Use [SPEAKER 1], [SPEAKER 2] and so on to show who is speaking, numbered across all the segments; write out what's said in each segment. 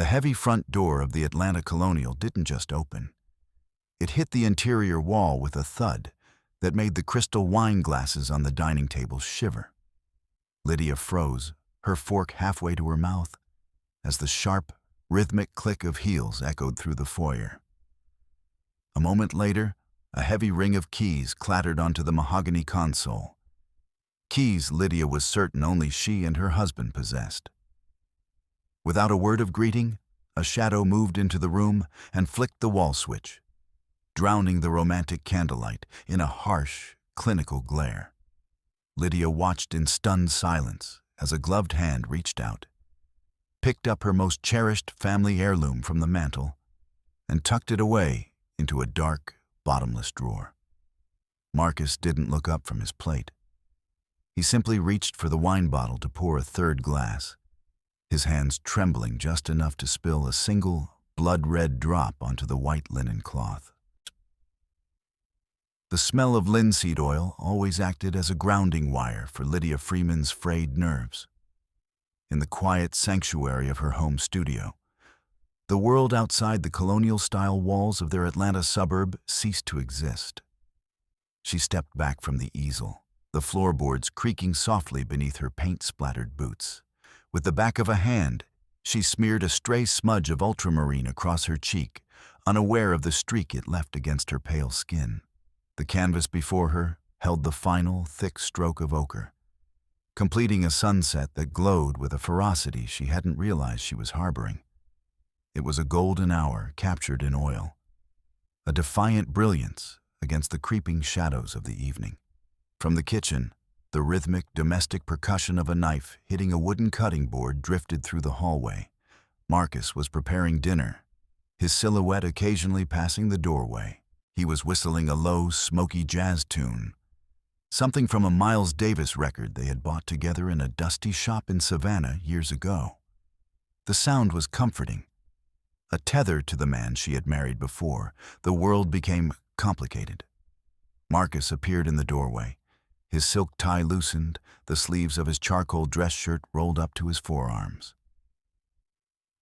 [SPEAKER 1] The heavy front door of the Atlanta Colonial didn't just open. It hit the interior wall with a thud that made the crystal wine glasses on the dining table shiver. Lydia froze, her fork halfway to her mouth, as the sharp, rhythmic click of heels echoed through the foyer. A moment later, a heavy ring of keys clattered onto the mahogany console. Keys Lydia was certain only she and her husband possessed. Without a word of greeting, a shadow moved into the room and flicked the wall switch, drowning the romantic candlelight in a harsh, clinical glare. Lydia watched in stunned silence as a gloved hand reached out, picked up her most cherished family heirloom from the mantel, and tucked it away into a dark, bottomless drawer. Marcus didn't look up from his plate. He simply reached for the wine bottle to pour a third glass, his hands trembling just enough to spill a single, blood-red drop onto the white linen cloth. The smell of linseed oil always acted as a grounding wire for Lydia Freeman's frayed nerves. In the quiet sanctuary of her home studio, the world outside the colonial-style walls of their Atlanta suburb ceased to exist. She stepped back from the easel, the floorboards creaking softly beneath her paint-splattered boots. With the back of a hand, she smeared a stray smudge of ultramarine across her cheek, unaware of the streak it left against her pale skin. The canvas before her held the final, thick stroke of ochre, completing a sunset that glowed with a ferocity she hadn't realized she was harboring. It was a golden hour captured in oil, a defiant brilliance against the creeping shadows of the evening. From the kitchen, the rhythmic, domestic percussion of a knife hitting a wooden cutting board drifted through the hallway. Marcus was preparing dinner, his silhouette occasionally passing the doorway. He was whistling a low, smoky jazz tune, something from a Miles Davis record they had bought together in a dusty shop in Savannah years ago. The sound was comforting, a tether to the man she had married before. The world became complicated. Marcus appeared in the doorway, his silk tie loosened, the sleeves of his charcoal dress shirt rolled up to his forearms.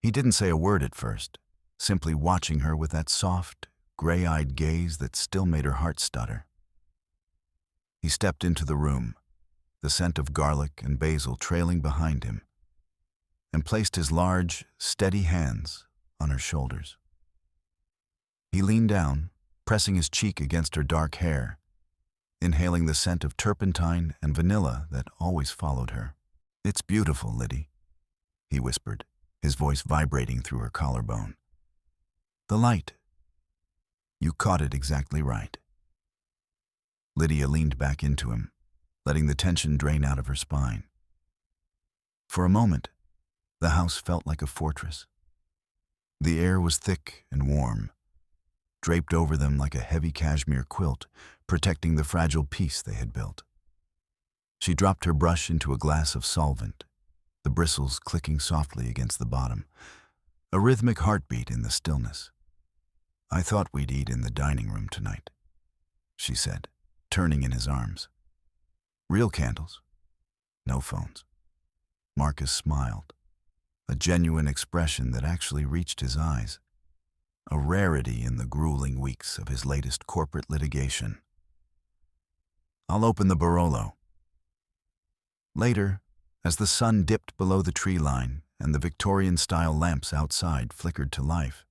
[SPEAKER 1] He didn't say a word at first, simply watching her with that soft, gray-eyed gaze that still made her heart stutter. He stepped into the room, the scent of garlic and basil trailing behind him, and placed his large, steady hands on her shoulders. He leaned down, pressing his cheek against her dark hair, inhaling the scent of turpentine and vanilla that always followed her. "It's beautiful, Liddy," he whispered, his voice vibrating through her collarbone. "The light. You caught it exactly right." Lydia leaned back into him, letting the tension drain out of her spine. For a moment, the house felt like a fortress. The air was thick and warm, draped over them like a heavy cashmere quilt, protecting the fragile peace they had built. She dropped her brush into a glass of solvent, the bristles clicking softly against the bottom, a rhythmic heartbeat in the stillness. "I thought we'd eat in the dining room tonight," she said, turning in his arms. "Real candles, no phones." Marcus smiled, a genuine expression that actually reached his eyes, a rarity in the grueling weeks of his latest corporate litigation. "I'll open the Barolo." Later, as the sun dipped below the tree line and the Victorian-style lamps outside flickered to life,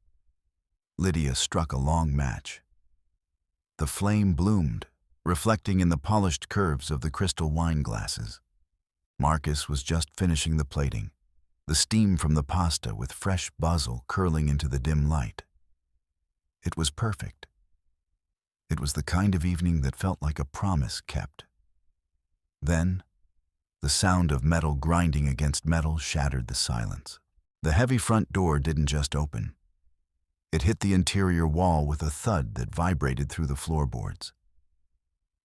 [SPEAKER 1] Lydia struck a long match. The flame bloomed, reflecting in the polished curves of the crystal wine glasses. Marcus was just finishing the plating, the steam from the pasta with fresh basil curling into the dim light. It was perfect. It was the kind of evening that felt like a promise kept. Then, the sound of metal grinding against metal shattered the silence. The heavy front door didn't just open. It hit the interior wall with a thud that vibrated through the floorboards.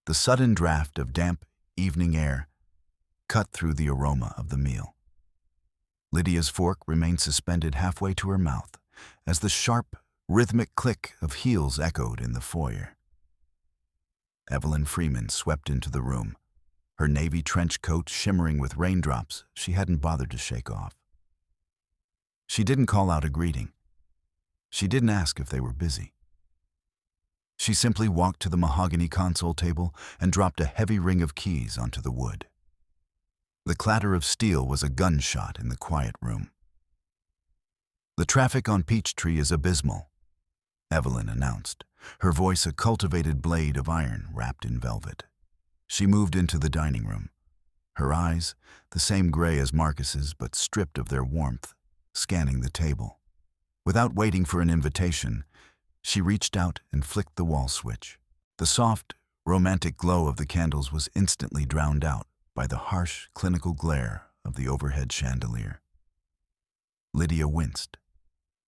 [SPEAKER 1] The sudden draft of damp, evening air cut through the aroma of the meal. Lydia's fork remained suspended halfway to her mouth as the sharp, rhythmic click of heels echoed in the foyer. Evelyn Freeman swept into the room, her navy trench coat shimmering with raindrops she hadn't bothered to shake off. She didn't call out a greeting. She didn't ask if they were busy. She simply walked to the mahogany console table and dropped a heavy ring of keys onto the wood. The clatter of steel was a gunshot in the quiet room. "The traffic on Peachtree is abysmal," Evelyn announced, her voice a cultivated blade of iron wrapped in velvet. She moved into the dining room, her eyes, the same gray as Marcus's but stripped of their warmth, scanning the table. Without waiting for an invitation, she reached out and flicked the wall switch. The soft, romantic glow of the candles was instantly drowned out by the harsh, clinical glare of the overhead chandelier. Lydia winced,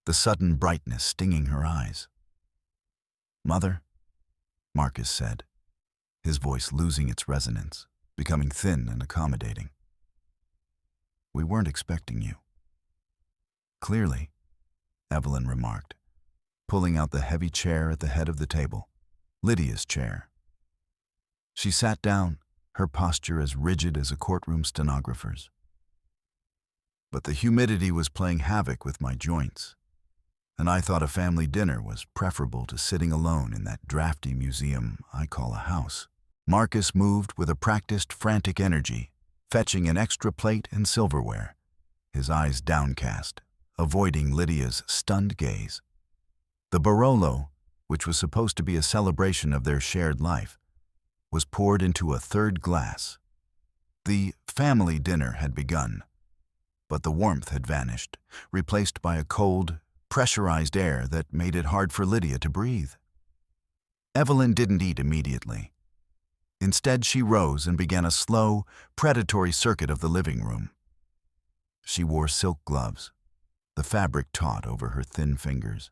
[SPEAKER 1] the sudden brightness stinging her eyes. "Mother," Marcus said, his voice losing its resonance, becoming thin and accommodating. "We weren't expecting you." "Clearly," Evelyn remarked, pulling out the heavy chair at the head of the table, Lydia's chair. She sat down, her posture as rigid as a courtroom stenographer's. "But the humidity was playing havoc with my joints, and I thought a family dinner was preferable to sitting alone in that drafty museum I call a house." Marcus moved with a practiced, frantic energy, fetching an extra plate and silverware, his eyes downcast, avoiding Lydia's stunned gaze. The Barolo, which was supposed to be a celebration of their shared life, was poured into a third glass. The family dinner had begun, but the warmth had vanished, replaced by a cold, pressurized air that made it hard for Lydia to breathe. Evelyn didn't eat immediately. Instead, she rose and began a slow, predatory circuit of the living room. She wore silk gloves, the fabric taut over her thin fingers.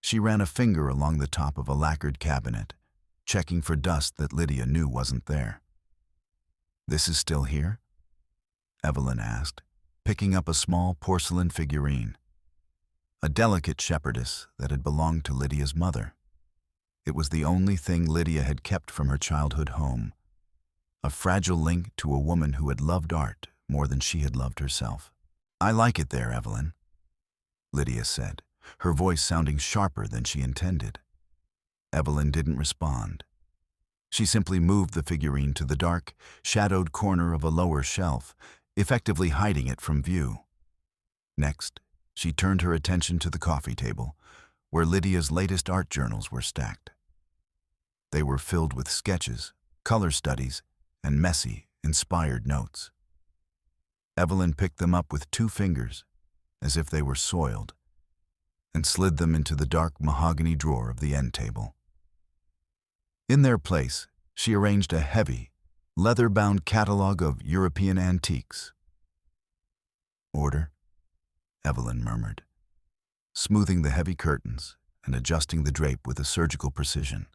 [SPEAKER 1] She ran a finger along the top of a lacquered cabinet, checking for dust that Lydia knew wasn't there. "This is still here?" Evelyn asked, picking up a small porcelain figurine. A delicate shepherdess that had belonged to Lydia's mother. It was the only thing Lydia had kept from her childhood home, a fragile link to a woman who had loved art more than she had loved herself. "I like it there, Evelyn," Lydia said, her voice sounding sharper than she intended. Evelyn didn't respond. She simply moved the figurine to the dark, shadowed corner of a lower shelf, effectively hiding it from view. Next, she turned her attention to the coffee table, where Lydia's latest art journals were stacked. They were filled with sketches, color studies, and messy, inspired notes. Evelyn picked them up with 2 fingers, as if they were soiled, and slid them into the dark mahogany drawer of the end table. In their place, she arranged a heavy, leather-bound catalog of European antiques. "Order?" Evelyn murmured, smoothing the heavy curtains and adjusting the drape with a surgical precision.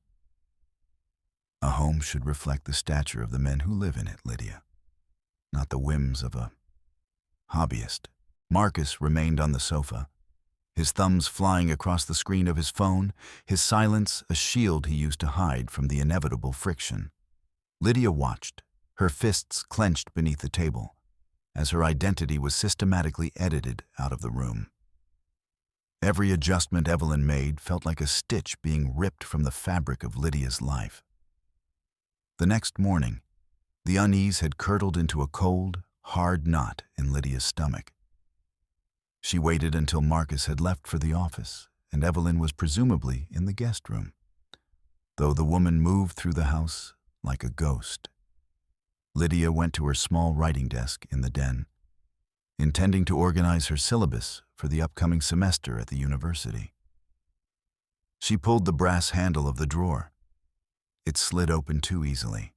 [SPEAKER 1] "A home should reflect the stature of the men who live in it, Lydia, not the whims of a hobbyist." Marcus remained on the sofa, his thumbs flying across the screen of his phone, his silence a shield he used to hide from the inevitable friction. Lydia watched, her fists clenched beneath the table, as her identity was systematically edited out of the room. Every adjustment Evelyn made felt like a stitch being ripped from the fabric of Lydia's life. The next morning, the unease had curdled into a cold, hard knot in Lydia's stomach. She waited until Marcus had left for the office, and Evelyn was presumably in the guest room, though the woman moved through the house like a ghost. Lydia went to her small writing desk in the den, intending to organize her syllabus for the upcoming semester at the university. She pulled the brass handle of the drawer. It slid open too easily.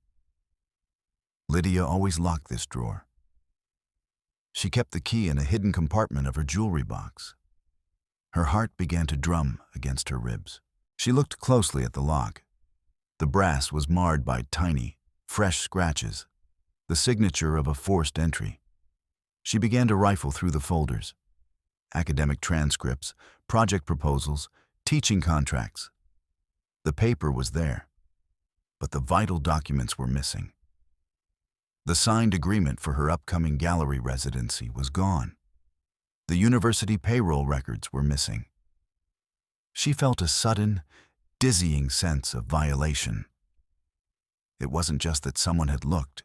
[SPEAKER 1] Lydia always locked this drawer. She kept the key in a hidden compartment of her jewelry box. Her heart began to drum against her ribs. She looked closely at the lock. The brass was marred by tiny, fresh scratches, the signature of a forced entry. She began to rifle through the folders. Academic transcripts, project proposals, teaching contracts. The paper was there, but the vital documents were missing. The signed agreement for her upcoming gallery residency was gone. The university payroll records were missing. She felt a sudden, dizzying sense of violation. It wasn't just that someone had looked.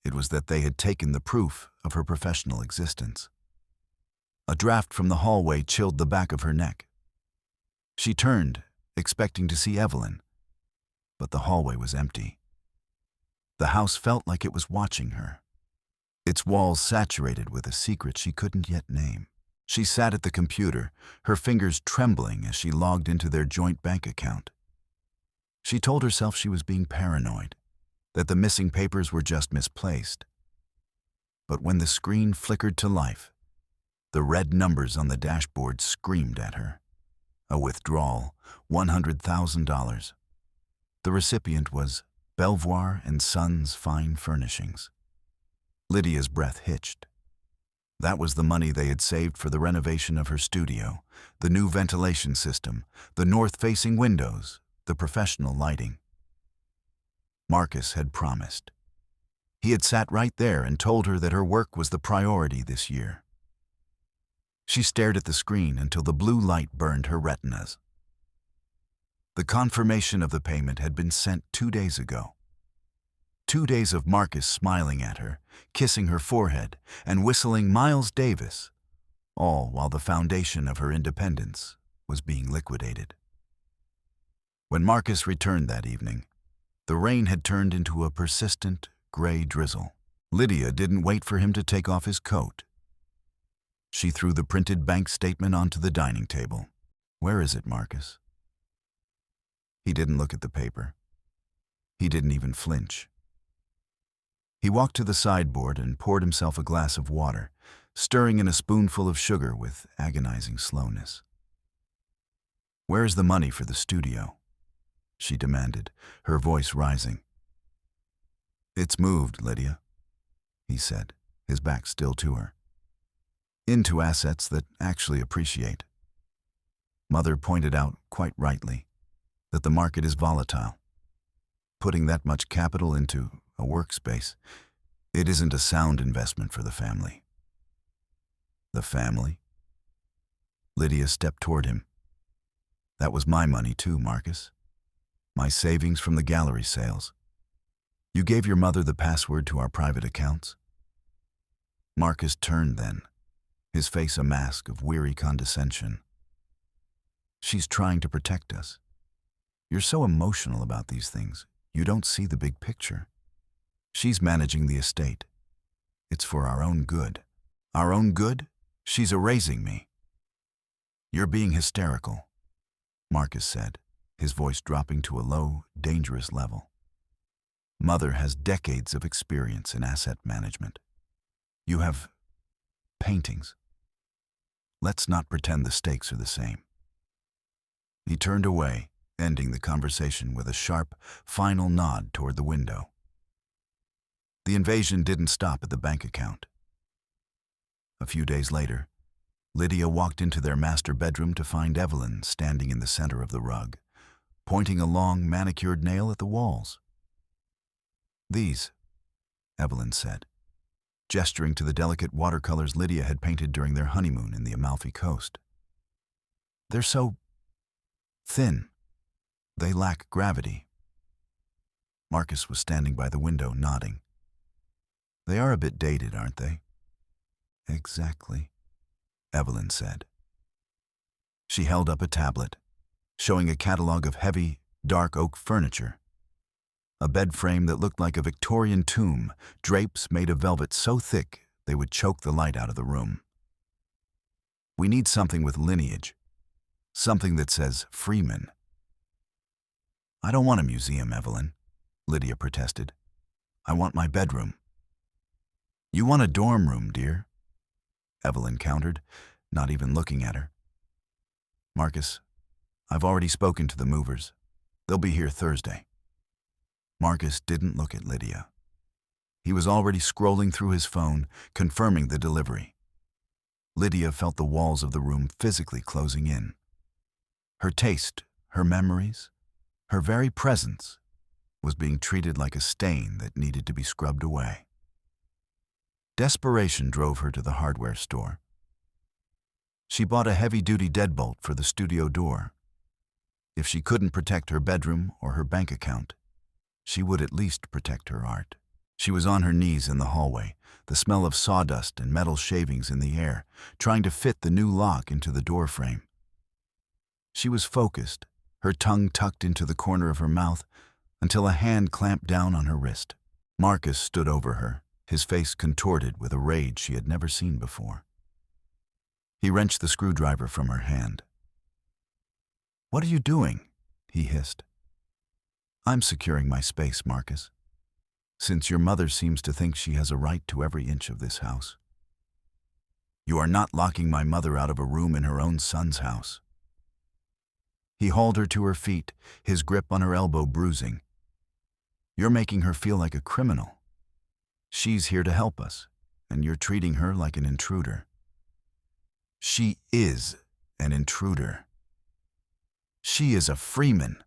[SPEAKER 1] It was that they had taken the proof of her professional existence. A draft from the hallway chilled the back of her neck. She turned, expecting to see Evelyn, but the hallway was empty. The house felt like it was watching her, its walls saturated with a secret she couldn't yet name. She sat at the computer, her fingers trembling as she logged into their joint bank account. She told herself she was being paranoid, that the missing papers were just misplaced. But when the screen flickered to life, the red numbers on the dashboard screamed at her. A withdrawal, $100,000. The recipient was Belvoir and Sons Fine Furnishings. Lydia's breath hitched. That was the money they had saved for the renovation of her studio, the new ventilation system, the north-facing windows, the professional lighting. Marcus had promised. He had sat right there and told her that her work was the priority this year. She stared at the screen until the blue light burned her retinas. The confirmation of the payment had been sent 2 days ago. 2 days of Marcus smiling at her, kissing her forehead, and whistling Miles Davis, all while the foundation of her independence was being liquidated. When Marcus returned that evening, the rain had turned into a persistent, gray drizzle. Lydia didn't wait for him to take off his coat. She threw the printed bank statement onto the dining table. "Where is it, Marcus?" He didn't look at the paper. He didn't even flinch. He walked to the sideboard and poured himself a glass of water, stirring in a spoonful of sugar with agonizing slowness. "Where is the money for the studio?" she demanded, her voice rising. "It's moved, Lydia," he said, his back still to her. "Into assets that actually appreciate." Mother pointed out, quite rightly, that the market is volatile. Putting that much capital into a workspace, it isn't a sound investment for the family. "The family?" Lydia stepped toward him. "That was my money too, Marcus. My savings from the gallery sales. You gave your mother the password to our private accounts?" Marcus turned then, his face a mask of weary condescension. "She's trying to protect us. You're so emotional about these things, you don't see the big picture. She's managing the estate. It's for our own good." "Our own good? She's erasing me." "You're being hysterical," Marcus said, his voice dropping to a low, dangerous level. "Mother has decades of experience in asset management. You have paintings. Let's not pretend the stakes are the same." He turned away, ending the conversation with a sharp, final nod toward the window. The invasion didn't stop at the bank account. A few days later, Lydia walked into their master bedroom to find Evelyn standing in the center of the rug, pointing a long, manicured nail at the walls. "These," Evelyn said, gesturing to the delicate watercolors Lydia had painted during their honeymoon in the Amalfi Coast. "They're so thin. They lack gravity." Marcus was standing by the window, nodding. "They are a bit dated, aren't they?" "Exactly," Evelyn said. She held up a tablet, showing a catalog of heavy, dark oak furniture. A bed frame that looked like a Victorian tomb, drapes made of velvet so thick they would choke the light out of the room. "We need something with lineage, something that says Freeman." "I don't want a museum, Evelyn," Lydia protested. "I want my bedroom." "You want a dorm room, dear," Evelyn countered, not even looking at her. "Marcus, I've already spoken to the movers. They'll be here Thursday." Marcus didn't look at Lydia. He was already scrolling through his phone, confirming the delivery. Lydia felt the walls of the room physically closing in. Her taste, her memories, her very presence was being treated like a stain that needed to be scrubbed away. Desperation drove her to the hardware store. She bought a heavy-duty deadbolt for the studio door. If she couldn't protect her bedroom or her bank account, she would at least protect her art. She was on her knees in the hallway, the smell of sawdust and metal shavings in the air, trying to fit the new lock into the door frame. She was focused, her tongue tucked into the corner of her mouth, until a hand clamped down on her wrist. Marcus stood over her, his face contorted with a rage she had never seen before. He wrenched the screwdriver from her hand. "What are you doing?" he hissed. "I'm securing my space, Marcus, since your mother seems to think she has a right to every inch of this house. You are not locking my mother out of a room in her own son's house." He hauled her to her feet, his grip on her elbow bruising. "You're making her feel like a criminal. She's here to help us, and you're treating her like an intruder." "She is an intruder. She is a Freeman,"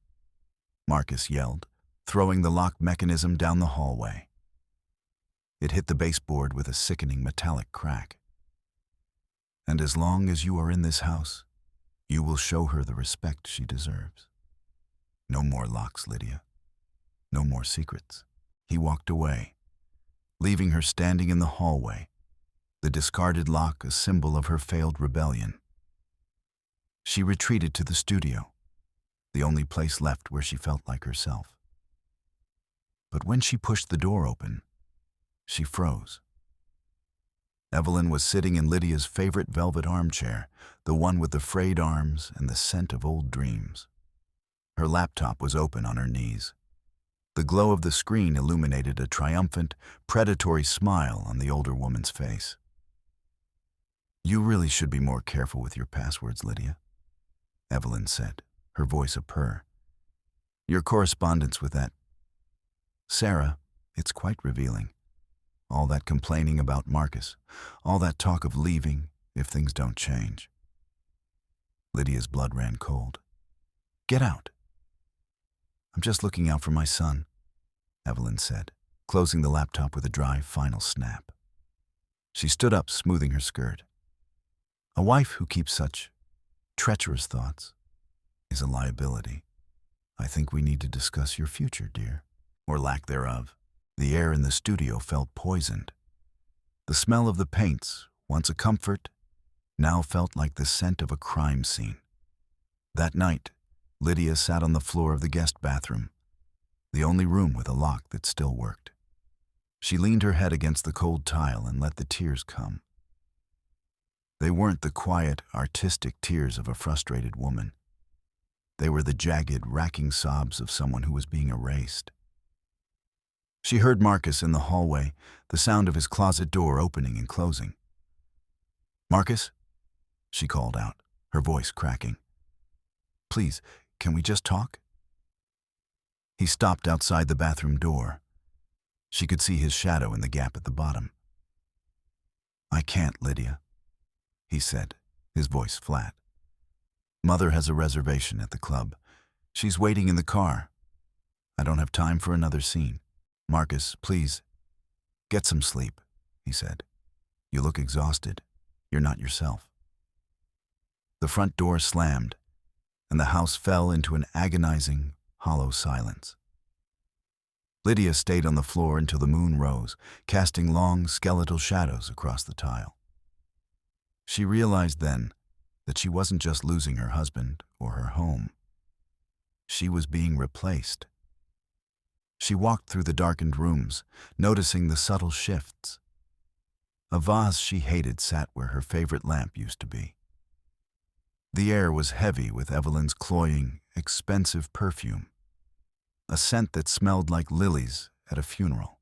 [SPEAKER 1] Marcus yelled, throwing the lock mechanism down the hallway. It hit the baseboard with a sickening metallic crack. "And as long as you are in this house, you will show her the respect she deserves. No more locks, Lydia. No more secrets." He walked away, leaving her standing in the hallway, the discarded lock a symbol of her failed rebellion. She retreated to the studio, the only place left where she felt like herself. But when she pushed the door open, she froze. Evelyn was sitting in Lydia's favorite velvet armchair, the one with the frayed arms and the scent of old dreams. Her laptop was open on her knees. The glow of the screen illuminated a triumphant, predatory smile on the older woman's face. "You really should be more careful with your passwords, Lydia," Evelyn said, her voice a purr. "Your correspondence with that Sarah, it's quite revealing. All that complaining about Marcus, all that talk of leaving if things don't change." Lydia's blood ran cold. "Get out." "I'm just looking out for my son," Evelyn said, closing the laptop with a dry, final snap. She stood up, smoothing her skirt. "A wife who keeps such treacherous thoughts is a liability. I think we need to discuss your future, dear. Or lack thereof." The air in the studio felt poisoned. The smell of the paints, once a comfort, now felt like the scent of a crime scene. That night, Lydia sat on the floor of the guest bathroom, the only room with a lock that still worked. She leaned her head against the cold tile and let the tears come. They weren't the quiet, artistic tears of a frustrated woman. They were the jagged, racking sobs of someone who was being erased. She heard Marcus in the hallway, the sound of his closet door opening and closing. "Marcus?" she called out, her voice cracking. "Please, can we just talk?" He stopped outside the bathroom door. She could see his shadow in the gap at the bottom. "I can't, Lydia," he said, his voice flat. "Mother has a reservation at the club. She's waiting in the car. I don't have time for another scene. Marcus, please, get some sleep," he said. "You look exhausted. You're not yourself." The front door slammed, and the house fell into an agonizing, hollow silence. Lydia stayed on the floor until the moon rose, casting long, skeletal shadows across the tile. She realized then that she wasn't just losing her husband or her home. She was being replaced. She walked through the darkened rooms, noticing the subtle shifts. A vase she hated sat where her favorite lamp used to be. The air was heavy with Evelyn's cloying, expensive perfume, a scent that smelled like lilies at a funeral.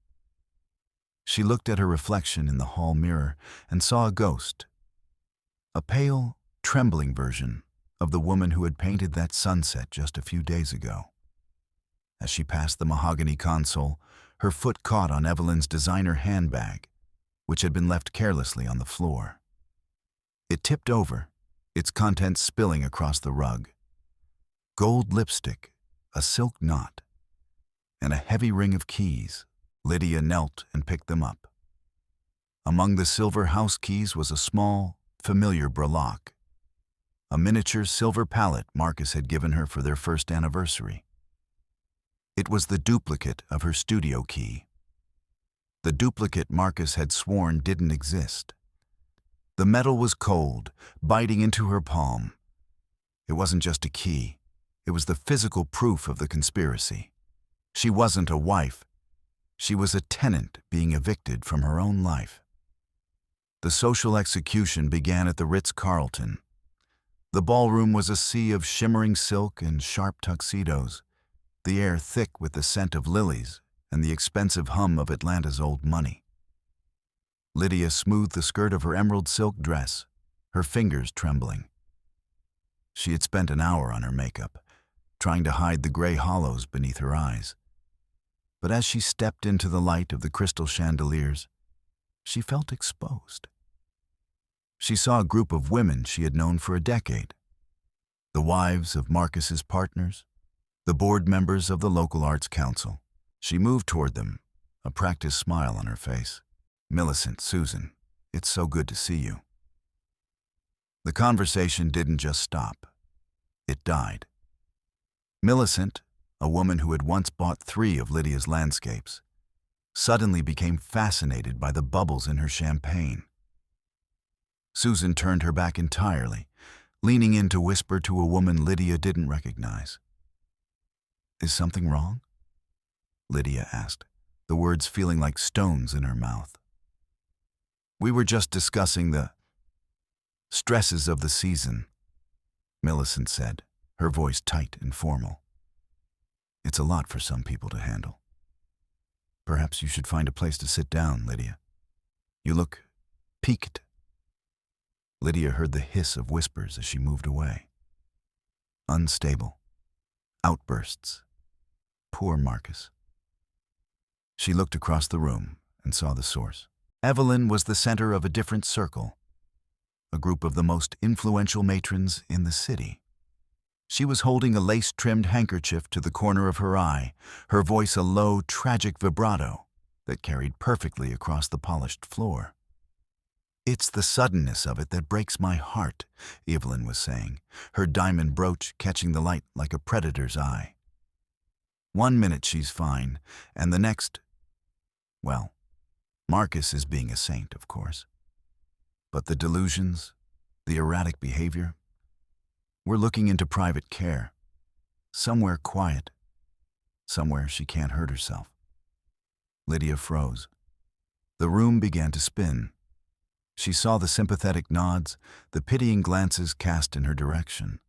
[SPEAKER 1] She looked at her reflection in the hall mirror and saw a ghost, a pale, trembling version of the woman who had painted that sunset just a few days ago. As she passed the mahogany console, her foot caught on Evelyn's designer handbag, which had been left carelessly on the floor. It tipped over, its contents spilling across the rug. Gold lipstick, a silk knot, and a heavy ring of keys. Lydia knelt and picked them up. Among the silver house keys was a small, familiar breloque, a miniature silver palette Marcus had given her for their first anniversary. It was the duplicate of her studio key. The duplicate Marcus had sworn didn't exist. The metal was cold, biting into her palm. It wasn't just a key. It was the physical proof of the conspiracy. She wasn't a wife. She was a tenant being evicted from her own life. The social execution began at the Ritz-Carlton. The ballroom was a sea of shimmering silk and sharp tuxedos, the air thick with the scent of lilies and the expensive hum of Atlanta's old money. Lydia smoothed the skirt of her emerald silk dress, her fingers trembling. She had spent an hour on her makeup, trying to hide the gray hollows beneath her eyes. But as she stepped into the light of the crystal chandeliers, she felt exposed. She saw a group of women she had known for a decade. The wives of Marcus's partners, the board members of the local arts council. She moved toward them, a practiced smile on her face. "Millicent, Susan, it's so good to see you." The conversation didn't just stop. It died. Millicent, a woman who had once bought 3 of Lydia's landscapes, suddenly became fascinated by the bubbles in her champagne. Susan turned her back entirely, leaning in to whisper to a woman Lydia didn't recognize. "Is something wrong?" Lydia asked, the words feeling like stones in her mouth. "We were just discussing the stresses of the season," Millicent said, her voice tight and formal. "It's a lot for some people to handle. Perhaps you should find a place to sit down, Lydia. You look piqued." Lydia heard the hiss of whispers as she moved away. Unstable. Outbursts. Poor Marcus. She looked across the room and saw the source. Evelyn was the center of a different circle, a group of the most influential matrons in the city. She was holding a lace-trimmed handkerchief to the corner of her eye, her voice a low, tragic vibrato that carried perfectly across the polished floor. "It's the suddenness of it that breaks my heart," Evelyn was saying, her diamond brooch catching the light like a predator's eye. One minute she's fine, and the next, well, Marcus is being a saint, of course. But the delusions, the erratic behavior, we're looking into private care, somewhere quiet, somewhere she can't hurt herself. Lydia froze. The room began to spin. She saw the sympathetic nods, the pitying glances cast in her direction.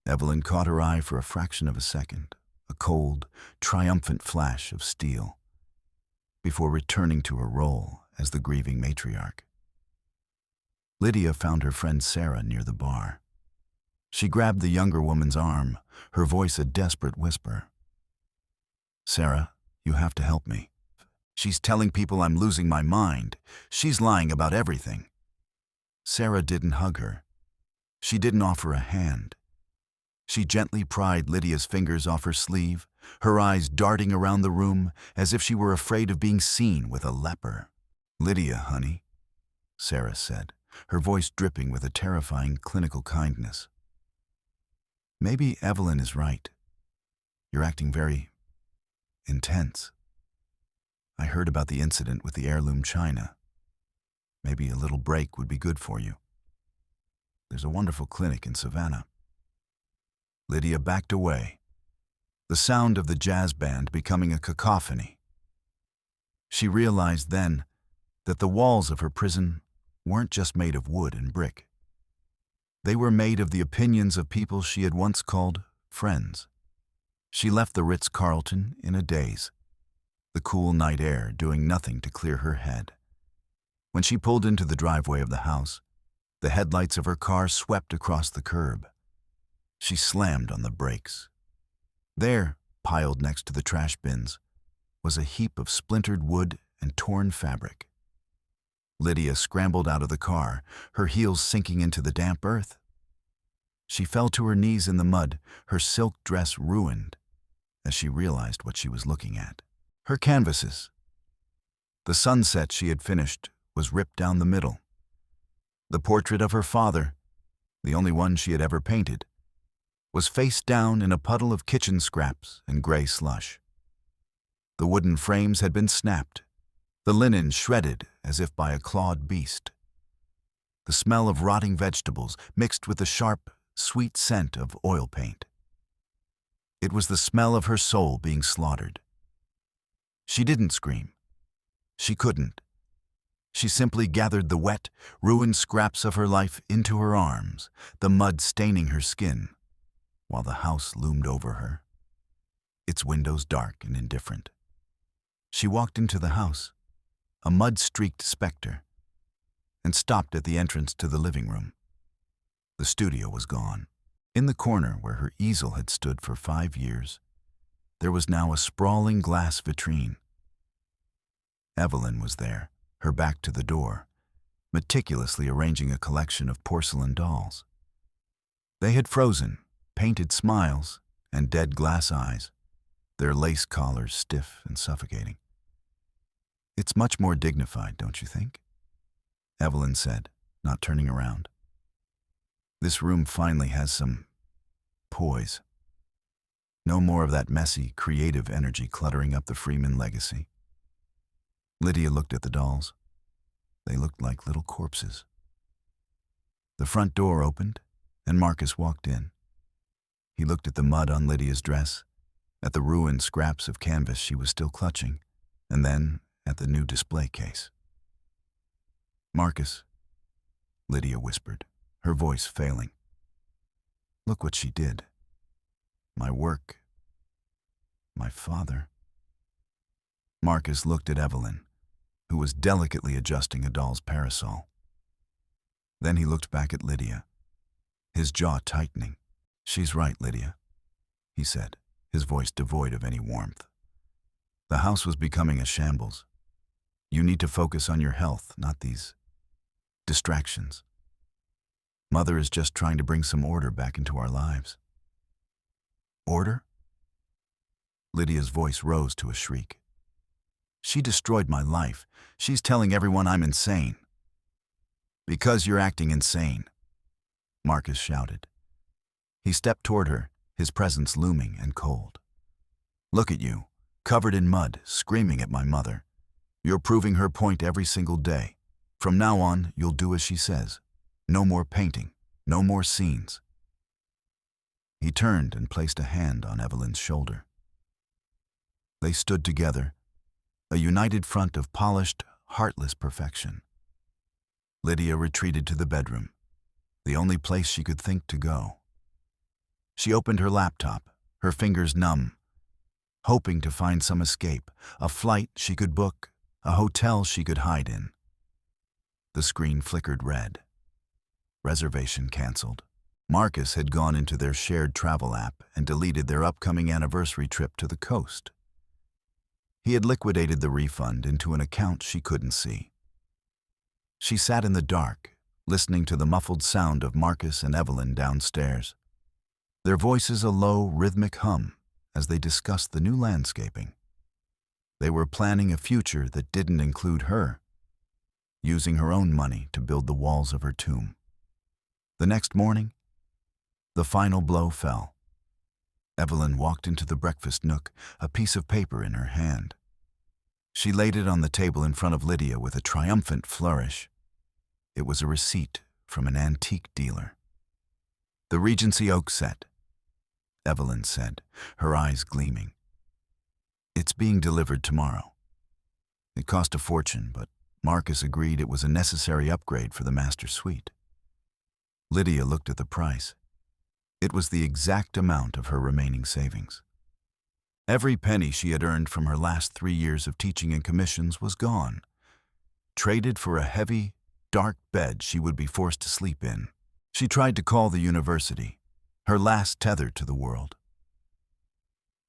[SPEAKER 1] Evelyn caught her eye for a fraction of a second, a cold, triumphant flash of steel, before returning to her role as the grieving matriarch. Lydia found her friend Sarah near the bar. She grabbed the younger woman's arm, her voice a desperate whisper. "Sarah, you have to help me. She's telling people I'm losing my mind. She's lying about everything." Sarah didn't hug her. She didn't offer a hand. She gently pried Lydia's fingers off her sleeve, her eyes darting around the room as if she were afraid of being seen with a leper. "Lydia, honey," Sarah said, her voice dripping with a terrifying clinical kindness. "Maybe Evelyn is right. You're acting very intense. I heard about the incident with the heirloom china. Maybe a little break would be good for you. There's a wonderful clinic in Savannah." Lydia backed away, the sound of the jazz band becoming a cacophony. She realized then that the walls of her prison weren't just made of wood and brick. They were made of the opinions of people she had once called friends. She left the Ritz-Carlton in a daze, the cool night air doing nothing to clear her head. When she pulled into the driveway of the house, the headlights of her car swept across the curb. She slammed on the brakes. There, piled next to the trash bins, was a heap of splintered wood and torn fabric. Lydia scrambled out of the car, her heels sinking into the damp earth. She fell to her knees in the mud, her silk dress ruined, as she realized what she was looking at. Her canvases. The sunset she had finished was ripped down the middle. The portrait of her father, the only one she had ever painted, was face down in a puddle of kitchen scraps and gray slush. The wooden frames had been snapped, the linen shredded as if by a clawed beast. The smell of rotting vegetables mixed with the sharp, sweet scent of oil paint. It was the smell of her soul being slaughtered. She didn't scream. She couldn't. She simply gathered the wet, ruined scraps of her life into her arms, the mud staining her skin, while the house loomed over her, its windows dark and indifferent. She walked into the house, a mud-streaked specter, and stopped at the entrance to the living room. The studio was gone. In the corner where her easel had stood for 5 years, there was now a sprawling glass vitrine. Evelyn was there, her back to the door, meticulously arranging a collection of porcelain dolls. They had frozen, painted smiles, and dead glass eyes, their lace collars stiff and suffocating. "It's much more dignified, don't you think?" Evelyn said, not turning around. "This room finally has some poise. No more of that messy, creative energy cluttering up the Freeman legacy." Lydia looked at the dolls. They looked like little corpses. The front door opened, and Marcus walked in. He looked at the mud on Lydia's dress, at the ruined scraps of canvas she was still clutching, and then at the new display case. "Marcus," Lydia whispered, her voice failing. "Look what she did. My work. My father." Marcus looked at Evelyn, who was delicately adjusting a doll's parasol. Then he looked back at Lydia, his jaw tightening. "She's right, Lydia," he said, his voice devoid of any warmth. "The house was becoming a shambles. You need to focus on your health, not these distractions. Mother is just trying to bring some order back into our lives." "Order?" Lydia's voice rose to a shriek. "She destroyed my life. She's telling everyone I'm insane." "Because you're acting insane," Marcus shouted. He stepped toward her, his presence looming and cold. "Look at you, covered in mud, screaming at my mother. You're proving her point every single day. From now on, you'll do as she says. No more painting, no more scenes." He turned and placed a hand on Evelyn's shoulder. They stood together, a united front of polished, heartless perfection. Lydia retreated to the bedroom, the only place she could think to go. She opened her laptop, her fingers numb, hoping to find some escape, a flight she could book, a hotel she could hide in. The screen flickered red. Reservation canceled. Marcus had gone into their shared travel app and deleted their upcoming anniversary trip to the coast. He had liquidated the refund into an account she couldn't see. She sat in the dark, listening to the muffled sound of Marcus and Evelyn downstairs, their voices a low, rhythmic hum as they discussed the new landscaping. They were planning a future that didn't include her, using her own money to build the walls of her tomb. The next morning, the final blow fell. Evelyn walked into the breakfast nook, a piece of paper in her hand. She laid it on the table in front of Lydia with a triumphant flourish. It was a receipt from an antique dealer. "The Regency oak set," Evelyn said, her eyes gleaming. "It's being delivered tomorrow." It cost a fortune, but Marcus agreed it was a necessary upgrade for the master suite. Lydia looked at the price. It was the exact amount of her remaining savings. Every penny she had earned from her last 3 years of teaching and commissions was gone, traded for a heavy, dark bed she would be forced to sleep in. She tried to call the university, her last tether to the world.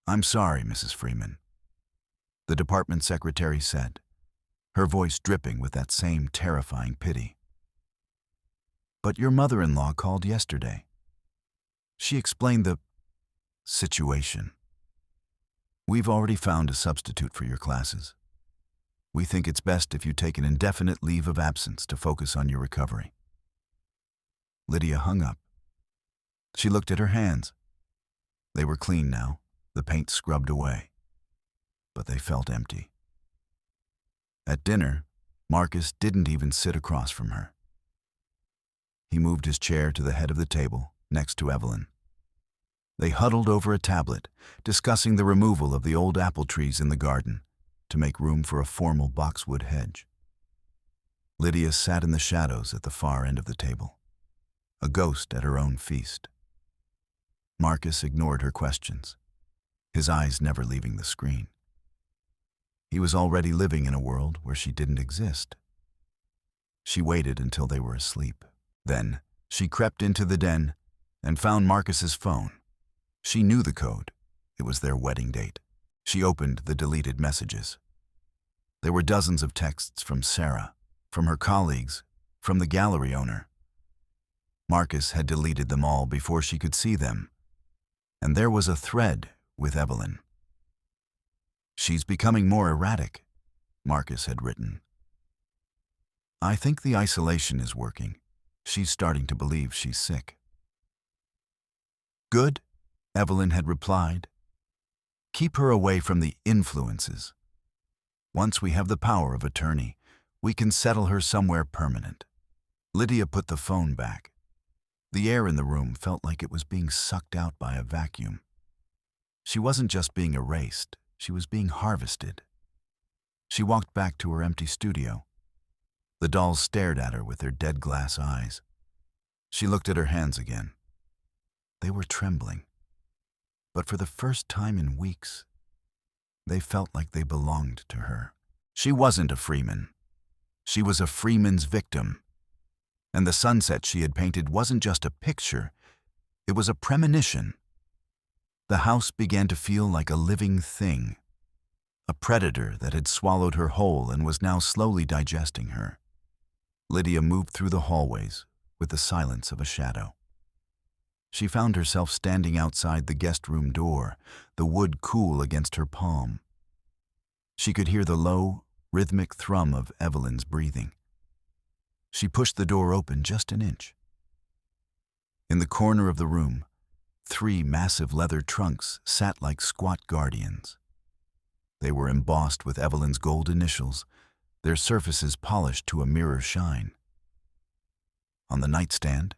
[SPEAKER 1] "I'm sorry, Mrs. Freeman," the department secretary said, her voice dripping with that same terrifying pity. "But your mother-in-law called yesterday. She explained the situation. We've already found a substitute for your classes. We think it's best if you take an indefinite leave of absence to focus on your recovery." Lydia hung up, She looked at her hands. They were clean now, the paint scrubbed away. But they felt empty. At dinner, Marcus didn't even sit across from her. He moved his chair to the head of the table, next to Evelyn. They huddled over a tablet, discussing the removal of the old apple trees in the garden to make room for a formal boxwood hedge. Lydia sat in the shadows at the far end of the table, a ghost at her own feast. Marcus ignored her questions, his eyes never leaving the screen. He was already living in a world where she didn't exist. She waited until they were asleep. Then, she crept into the den and found Marcus's phone. She knew the code. It was their wedding date. She opened the deleted messages. There were dozens of texts from Sarah, from her colleagues, from the gallery owner. Marcus had deleted them all before she could see them. And there was a thread with Evelyn. "She's becoming more erratic," Marcus had written. "I think the isolation is working. She's starting to believe she's sick." "Good," Evelyn had replied. "Keep her away from the influences. Once we have the power of attorney, we can settle her somewhere permanent." Lydia put the phone back. The air in the room felt like it was being sucked out by a vacuum. She wasn't just being erased, she was being harvested. She walked back to her empty studio. The dolls stared at her with their dead glass eyes. She looked at her hands again. They were trembling. But for the first time in weeks, they felt like they belonged to her. She wasn't a Freeman. She was a Freeman's victim. And the sunset she had painted wasn't just a picture, it was a premonition. The house began to feel like a living thing, a predator that had swallowed her whole and was now slowly digesting her. Lydia moved through the hallways with the silence of a shadow. She found herself standing outside the guest room door, the wood cool against her palm. She could hear the low, rhythmic thrum of Evelyn's breathing. She pushed the door open just an inch. In the corner of the room, 3 massive leather trunks sat like squat guardians. They were embossed with Evelyn's gold initials, their surfaces polished to a mirror shine. On the nightstand,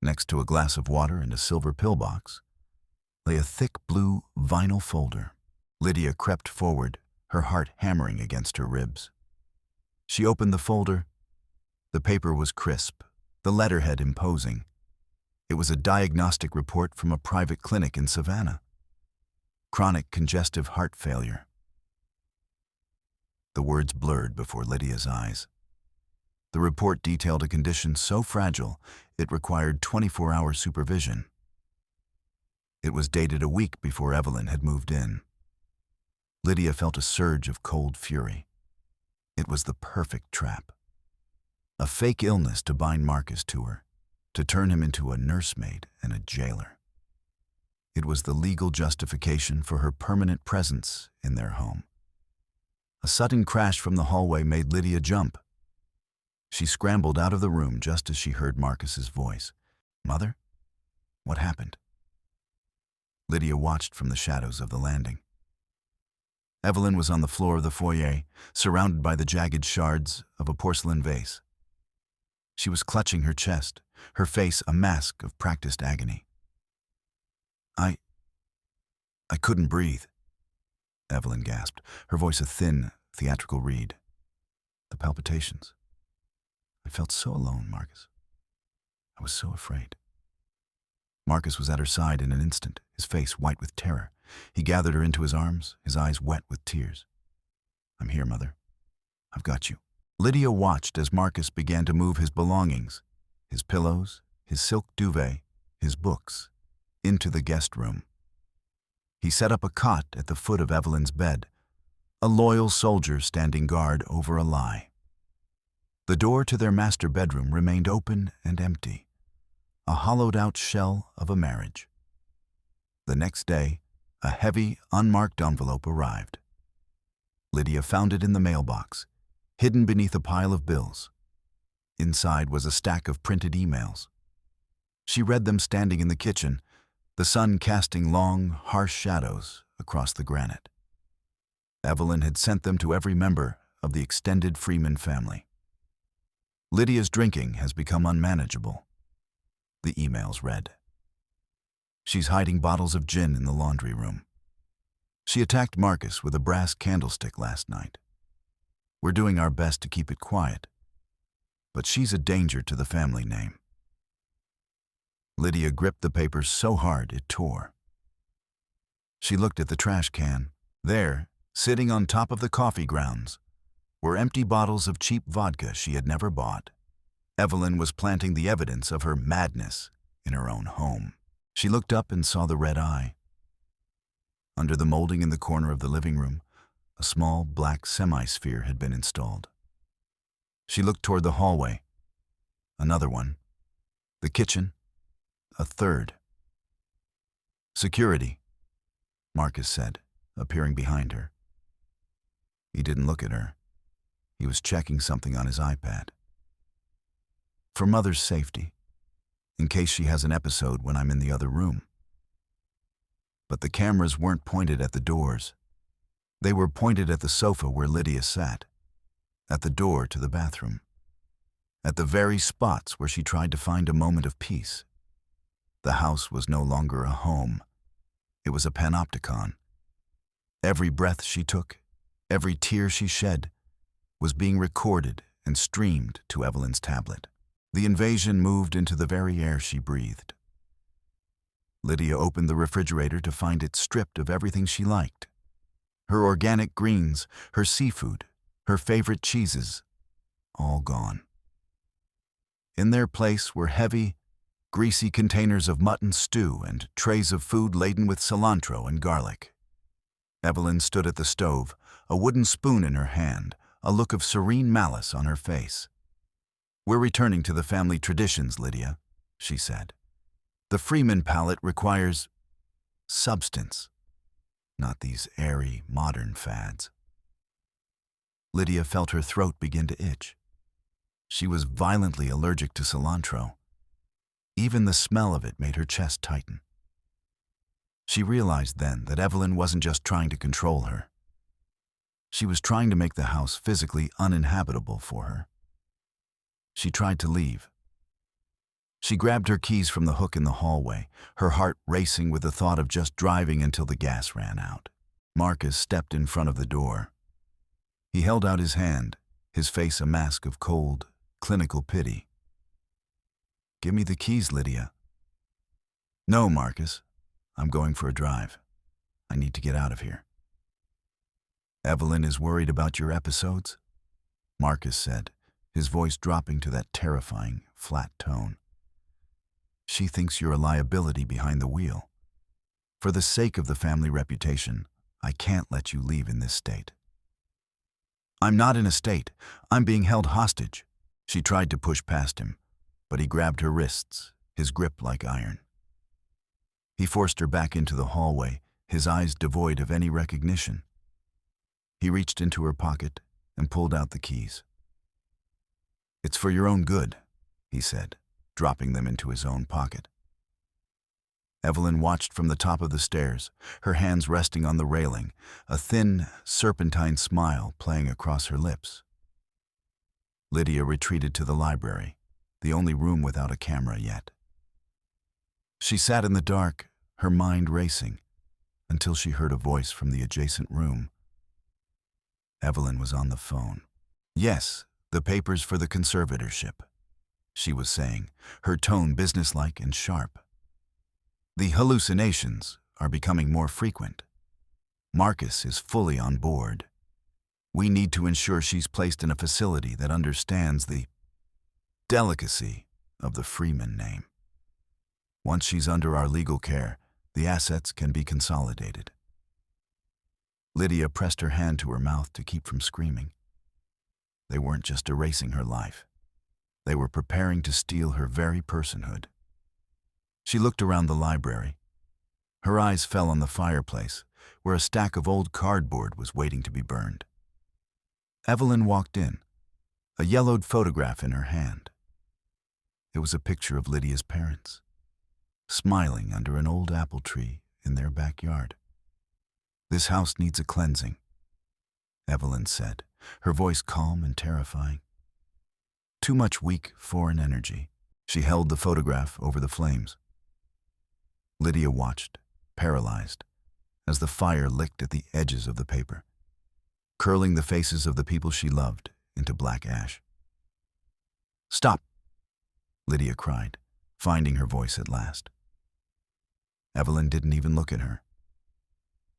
[SPEAKER 1] next to a glass of water and a silver pillbox, lay a thick blue vinyl folder. Lydia crept forward, her heart hammering against her ribs. She opened the folder. The paper was crisp, the letterhead imposing. It was a diagnostic report from a private clinic in Savannah. Chronic congestive heart failure. The words blurred before Lydia's eyes. The report detailed a condition so fragile it required 24-hour supervision. It was dated a week before Evelyn had moved in. Lydia felt a surge of cold fury. It was the perfect trap. A fake illness to bind Marcus to her, to turn him into a nursemaid and a jailer. It was the legal justification for her permanent presence in their home. A sudden crash from the hallway made Lydia jump. She scrambled out of the room just as she heard Marcus's voice. "Mother? What happened?" Lydia watched from the shadows of the landing. Evelyn was on the floor of the foyer, surrounded by the jagged shards of a porcelain vase. She was clutching her chest, her face a mask of practiced agony. I couldn't breathe," Evelyn gasped, her voice a thin, theatrical reed. "The palpitations. I felt so alone, Marcus. I was so afraid." Marcus was at her side in an instant, his face white with terror. He gathered her into his arms, his eyes wet with tears. "I'm here, Mother. I've got you." Lydia watched as Marcus began to move his belongings, his pillows, his silk duvet, his books, into the guest room. He set up a cot at the foot of Evelyn's bed, a loyal soldier standing guard over a lie. The door to their master bedroom remained open and empty, a hollowed-out shell of a marriage. The next day, a heavy, unmarked envelope arrived. Lydia found it in the mailbox, hidden beneath a pile of bills. Inside was a stack of printed emails. She read them standing in the kitchen, the sun casting long, harsh shadows across the granite. Evelyn had sent them to every member of the extended Freeman family. Lydia's drinking has become unmanageable, the emails read. She's hiding bottles of gin in the laundry room. She attacked Marcus with a brass candlestick last night. We're doing our best to keep it quiet, but she's a danger to the family name. Lydia gripped the paper so hard it tore. She looked at the trash can. There, sitting on top of the coffee grounds, were empty bottles of cheap vodka she had never bought. Evelyn was planting the evidence of her madness in her own home. She looked up and saw the red eye. Under the molding in the corner of the living room, a small black semi-sphere had been installed. She looked toward the hallway. Another one. The kitchen. A third. "Security," Marcus said, appearing behind her. He didn't look at her. He was checking something on his iPad. "For Mother's safety, in case she has an episode when I'm in the other room." But the cameras weren't pointed at the doors. They were pointed at the sofa where Lydia sat, at the door to the bathroom, at the very spots where she tried to find a moment of peace. The house was no longer a home. It was a panopticon. Every breath she took, every tear she shed, was being recorded and streamed to Evelyn's tablet. The invasion moved into the very air she breathed. Lydia opened the refrigerator to find it stripped of everything she liked. Her organic greens, her seafood, her favorite cheeses, all gone. In their place were heavy, greasy containers of mutton stew and trays of food laden with cilantro and garlic. Evelyn stood at the stove, a wooden spoon in her hand, a look of serene malice on her face. "We're returning to the family traditions, Lydia," she said. "The Freeman palate requires substance, not these airy, modern fads." Lydia felt her throat begin to itch. She was violently allergic to cilantro. Even the smell of it made her chest tighten. She realized then that Evelyn wasn't just trying to control her. She was trying to make the house physically uninhabitable for her. She tried to leave. She grabbed her keys from the hook in the hallway, her heart racing with the thought of just driving until the gas ran out. Marcus stepped in front of the door. He held out his hand, his face a mask of cold, clinical pity. "Give me the keys, Lydia." "No, Marcus. I'm going for a drive. I need to get out of here." "Evelyn is worried about your episodes," Marcus said, his voice dropping to that terrifying, flat tone. "She thinks you're a liability behind the wheel. For the sake of the family reputation, I can't let you leave in this state." "I'm not in a state. I'm being held hostage." She tried to push past him, but he grabbed her wrists, his grip like iron. He forced her back into the hallway, his eyes devoid of any recognition. He reached into her pocket and pulled out the keys. "It's for your own good," he said, dropping them into his own pocket. Evelyn watched from the top of the stairs, her hands resting on the railing, a thin, serpentine smile playing across her lips. Lydia retreated to the library, the only room without a camera yet. She sat in the dark, her mind racing, until she heard a voice from the adjacent room. Evelyn was on the phone. "Yes, the papers for the conservatorship," she was saying, her tone businesslike and sharp. "The hallucinations are becoming more frequent. Marcus is fully on board. We need to ensure she's placed in a facility that understands the delicacy of the Freeman name. Once she's under our legal care, the assets can be consolidated." Lydia pressed her hand to her mouth to keep from screaming. They weren't just erasing her life. They were preparing to steal her very personhood. She looked around the library. Her eyes fell on the fireplace, where a stack of old cardboard was waiting to be burned. Evelyn walked in, a yellowed photograph in her hand. It was a picture of Lydia's parents. smiling under an old apple tree in their backyard. "This house needs a cleansing," Evelyn said, her voice calm and terrifying. "Too much weak, foreign energy." She held the photograph over the flames. Lydia watched, paralyzed, as the fire licked at the edges of the paper, curling the faces of the people she loved into black ash. "Stop!" Lydia cried, finding her voice at last. Evelyn didn't even look at her.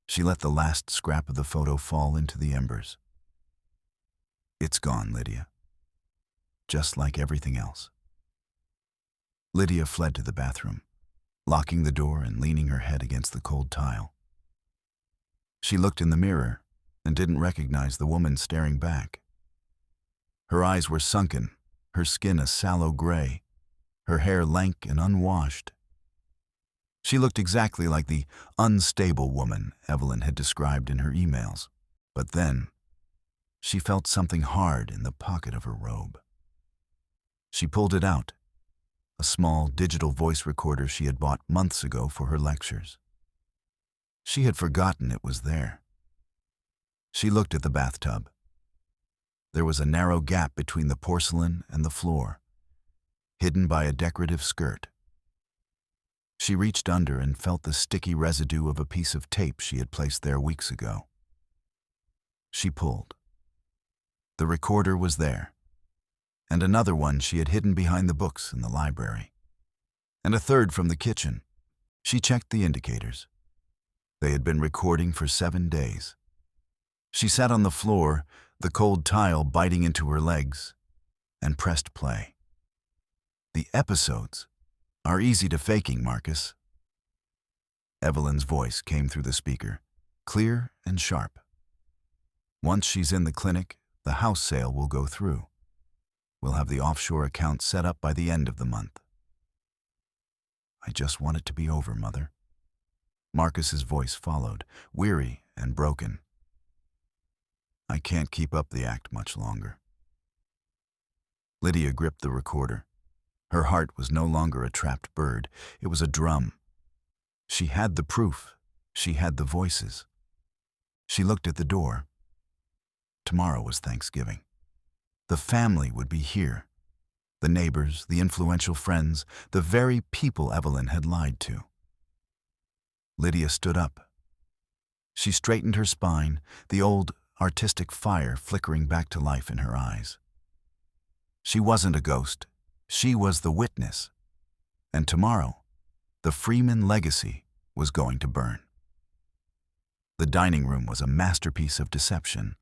[SPEAKER 1] She let the last scrap of the photo fall into the embers. "It's gone, Lydia. Just like everything else." Lydia fled to the bathroom, locking the door and leaning her head against the cold tile. She looked in the mirror and didn't recognize the woman staring back. Her eyes were sunken, her skin a sallow gray, her hair lank and unwashed. She looked exactly like the unstable woman Evelyn had described in her emails. But then, she felt something hard in the pocket of her robe. She pulled it out, a small digital voice recorder she had bought months ago for her lectures. She had forgotten it was there. She looked at the bathtub. There was a narrow gap between the porcelain and the floor, hidden by a decorative skirt. She reached under and felt the sticky residue of a piece of tape she had placed there weeks ago. She pulled. The recorder was there, and another one she had hidden behind the books in the library, and a third from the kitchen. She checked the indicators. They had been recording for 7 days. She sat on the floor, the cold tile biting into her legs, and pressed play. "The episodes are easy to faking, Marcus." Evelyn's voice came through the speaker, clear and sharp. "Once she's in the clinic, the house sale will go through. We'll have the offshore account set up by the end of the month." "I just want it to be over, Mother." Marcus's voice followed, weary and broken. "I can't keep up the act much longer." Lydia gripped the recorder. Her heart was no longer a trapped bird. It was a drum. She had the proof. She had the voices. She looked at the door. Tomorrow was Thanksgiving. The family would be here. The neighbors, the influential friends, the very people Evelyn had lied to. Lydia stood up. She straightened her spine, the old artistic fire flickering back to life in her eyes. She wasn't a ghost. She was the witness. And tomorrow, the Freeman legacy was going to burn. The dining room was a masterpiece of deception.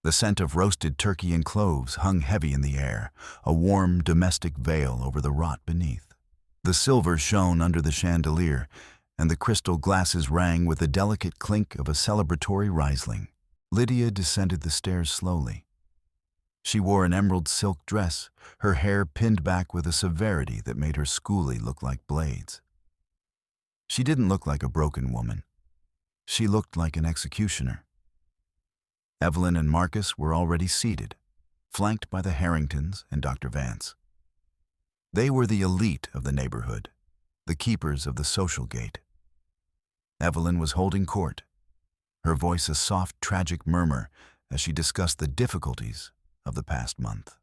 [SPEAKER 1] The scent of roasted turkey and cloves hung heavy in the air, a warm domestic veil over the rot beneath. The silver shone under the chandelier, and the crystal glasses rang with the delicate clink of a celebratory Riesling. Lydia descended the stairs slowly. She wore an emerald silk dress, her hair pinned back with a severity that made her schoolie look like blades. She didn't look like a broken woman. She looked like an executioner. Evelyn and Marcus were already seated, flanked by the Harringtons and Dr. Vance. They were the elite of the neighborhood, the keepers of the social gate. Evelyn was holding court, her voice a soft, tragic murmur as she discussed the difficulties of the past month.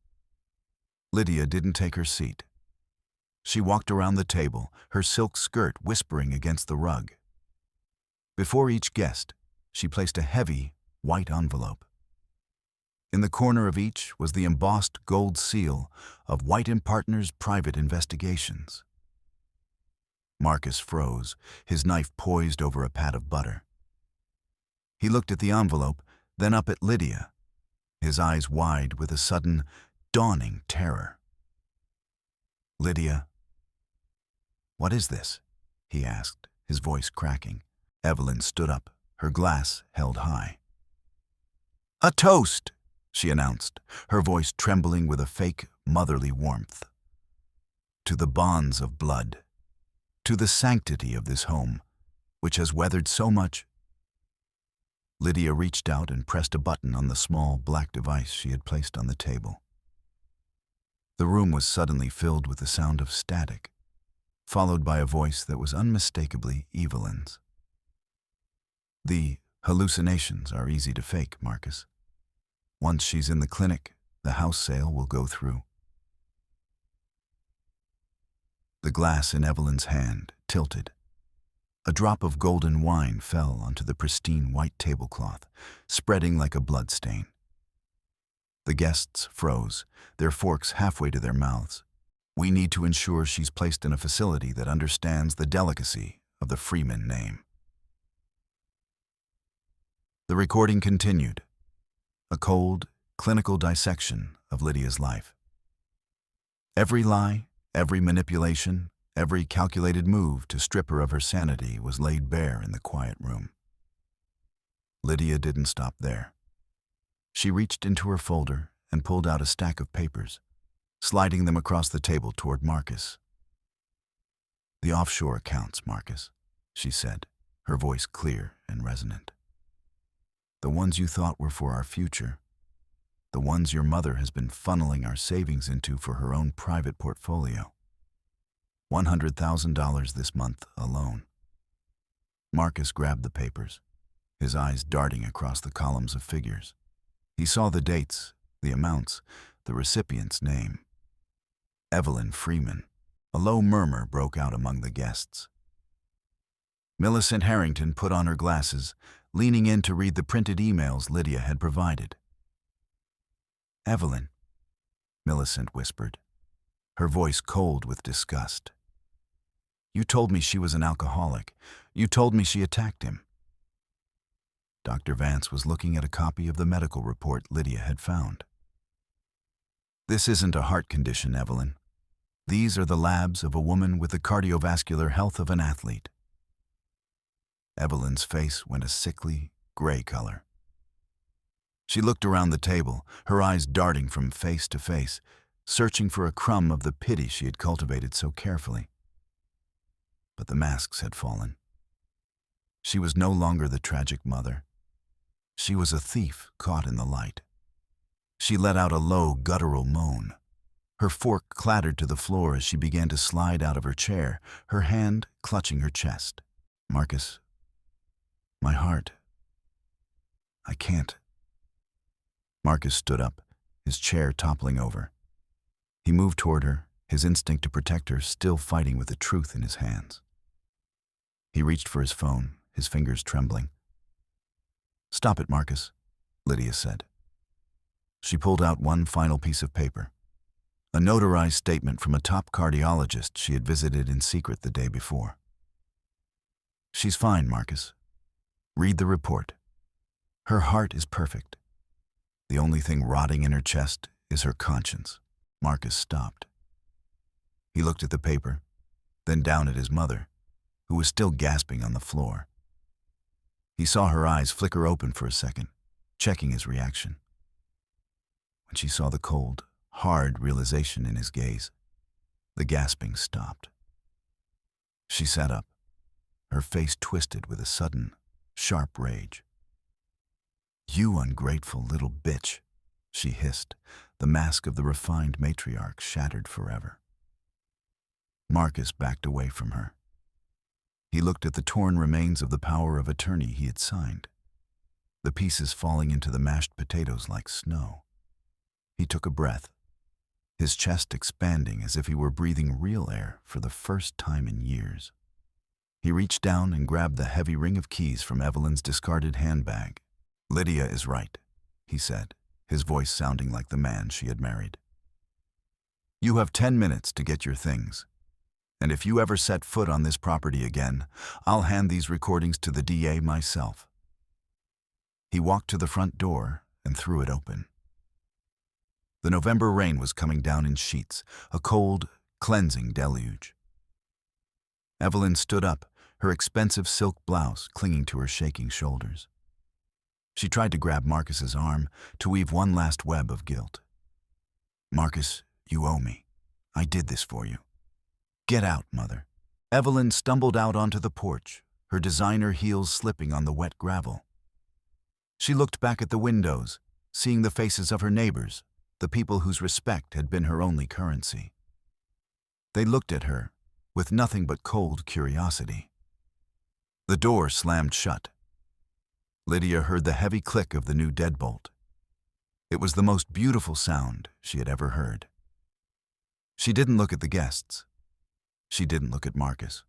[SPEAKER 1] Lydia didn't take her seat. She walked around the table, her silk skirt whispering against the rug. Before each guest, she placed a heavy, white envelope. In the corner of each was the embossed gold seal of White & Partners Private Investigations. Marcus froze, his knife poised over a pat of butter. He looked at the envelope, then up at Lydia, his eyes wide with a sudden, dawning terror. "Lydia, what is this?" he asked, his voice cracking. Evelyn stood up, her glass held high. "A toast," she announced, her voice trembling with a fake, motherly warmth. "To the bonds of blood, to the sanctity of this home, which has weathered so much." Lydia reached out and pressed a button on the small black device she had placed on the table. The room was suddenly filled with the sound of static. followed by a voice that was unmistakably Evelyn's. "The hallucinations are easy to fake, Marcus. Once she's in the clinic, the house sale will go through." The glass in Evelyn's hand tilted. A drop of golden wine fell onto the pristine white tablecloth, spreading like a bloodstain. The guests froze, their forks halfway to their mouths. "We need to ensure she's placed in a facility that understands the delicacy of the Freeman name." The recording continued, a cold, clinical dissection of Lydia's life. Every lie, every manipulation, every calculated move to strip her of her sanity was laid bare in the quiet room. Lydia didn't stop there. She reached into her folder and pulled out a stack of papers, sliding them across the table toward Marcus. "The offshore accounts, Marcus," she said, her voice clear and resonant. "The ones you thought were for our future. The ones your mother has been funneling our savings into for her own private portfolio. $100,000 this month alone." Marcus grabbed the papers, his eyes darting across the columns of figures. He saw the dates, the amounts, the recipient's name. Evelyn Freeman. A low murmur broke out among the guests. Millicent Harrington put on her glasses, leaning in to read the printed emails Lydia had provided. "Evelyn," Millicent whispered, her voice cold with disgust. "You told me she was an alcoholic. You told me she attacked him." Dr. Vance was looking at a copy of the medical report Lydia had found. "This isn't a heart condition, Evelyn. These are the labs of a woman with the cardiovascular health of an athlete." Evelyn's face went a sickly, gray color. She looked around the table, her eyes darting from face to face, searching for a crumb of the pity she had cultivated so carefully. But the masks had fallen. She was no longer the tragic mother. She was a thief caught in the light. She let out a low, guttural moan. Her fork clattered to the floor as she began to slide out of her chair, her hand clutching her chest. "Marcus, my heart. I can't." Marcus stood up, his chair toppling over. He moved toward her, his instinct to protect her still fighting with the truth in his hands. He reached for his phone, his fingers trembling. "Stop it, Marcus," Lydia said. She pulled out one final piece of paper, a notarized statement from a top cardiologist she had visited in secret the day before. "She's fine, Marcus. Read the report. Her heart is perfect. The only thing rotting in her chest is her conscience." Marcus stopped. He looked at the paper, then down at his mother, who was still gasping on the floor. He saw her eyes flicker open for a second, checking his reaction. When she saw the cold, hard realization in his gaze, the gasping stopped. She sat up, her face twisted with a sudden, sharp rage. "You ungrateful little bitch," she hissed, the mask of the refined matriarch shattered forever. Marcus backed away from her. He looked at the torn remains of the power of attorney he had signed, the pieces falling into the mashed potatoes like snow. He took a breath, his chest expanding as if he were breathing real air for the first time in years. He reached down and grabbed the heavy ring of keys from Evelyn's discarded handbag. "Lydia is right," he said, his voice sounding like the man she had married. "You have 10 minutes to get your things. And if you ever set foot on this property again, I'll hand these recordings to the DA myself." He walked to the front door and threw it open. The November rain was coming down in sheets, a cold, cleansing deluge. Evelyn stood up, her expensive silk blouse clinging to her shaking shoulders. She tried to grab Marcus's arm, to weave one last web of guilt. "Marcus, you owe me. I did this for you. Get out, Mother." Evelyn stumbled out onto the porch, her designer heels slipping on the wet gravel. She looked back at the windows, seeing the faces of her neighbors, the people whose respect had been her only currency. They looked at her, with nothing but cold curiosity. The door slammed shut. Lydia heard the heavy click of the new deadbolt. It was the most beautiful sound she had ever heard. She didn't look at the guests. She didn't look at Marcus.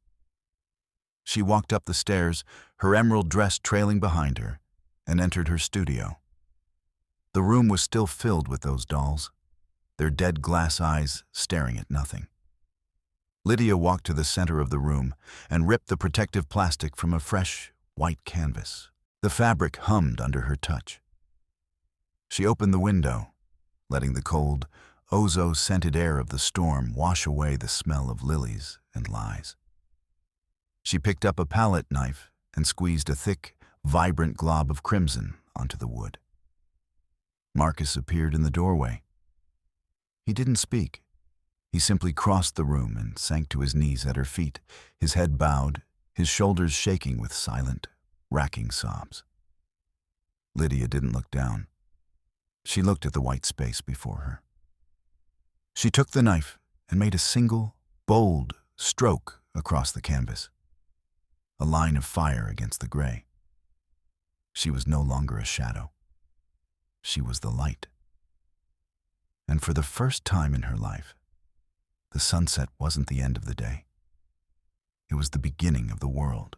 [SPEAKER 1] She walked up the stairs, her emerald dress trailing behind her, and entered her studio. The room was still filled with those dolls, their dead glass eyes staring at nothing. Lydia walked to the center of the room and ripped the protective plastic from a fresh, white canvas. The fabric hummed under her touch. She opened the window, letting the cold, ozo-scented air of the storm wash away the smell of lilies and lies. She picked up a palette knife and squeezed a thick, vibrant glob of crimson onto the wood. Marcus appeared in the doorway. He didn't speak. He simply crossed the room and sank to his knees at her feet, his head bowed, his shoulders shaking with silent, racking sobs. Lydia didn't look down. She looked at the white space before her. She took the knife and made a single, bold stroke across the canvas, a line of fire against the gray. She was no longer a shadow. She was the light. And for the first time in her life, the sunset wasn't the end of the day. It was the beginning of the world.